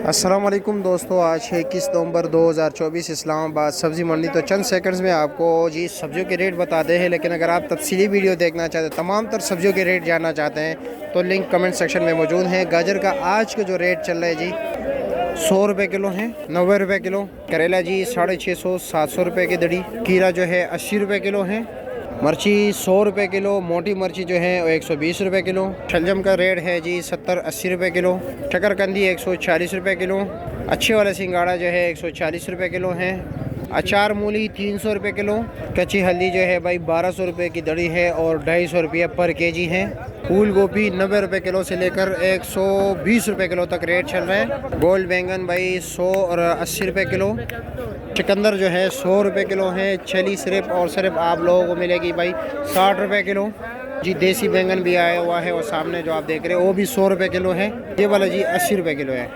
अस्सलाम वालेकुम दोस्तों, आज है 21 नवंबर 2024 इस्लामाबाद सब्ज़ी मंडी। तो चंद सेकंड्स में आपको जी सब्जियों के रेट बताते हैं, लेकिन अगर आप तफसीली वीडियो देखना चाहते हैं, तमाम तर सब्जियों के रेट जानना चाहते हैं तो लिंक कमेंट सेक्शन में मौजूद है। गाजर का आज का जो रेट चल रहा है जी 100 रुपये किलो है, 90 रुपये किलो। करेला जी 650 700 रुपये की दड़ी। खीरा जो है 80 रुपये किलो है। मिर्ची 100 रुपये किलो। मोटी मिर्ची जो है वो 120 रुपये किलो। शलजम का रेट है जी 70-80 रुपये किलो। शकरकंदी 140 रुपये किलो। अच्छे वाला सिंगाड़ा जो है 140 रुपये किलो है। अचार मूली 300 रुपये किलो। कच्ची हल्दी जो है भाई 1200 रुपये की दड़ी है और 250 रुपये पर केजी है। फूल गोभी 90 रुपये किलो से लेकर 120 रुपये किलो तक रेट चल रहा है। गोल्ड बैंगन भाई 100 और 80 रुपये किलो। चुकंदर जो है 100 रुपये किलो है। छली सिर्फ और सिर्फ आप लोगों को मिलेगी भाई 60 रुपये किलो जी। देसी बैंगन भी आया हुआ है और सामने जो आप देख रहे हैं वो भी 100 रुपये किलो है। ये वाला जी 80 रुपये किलो है।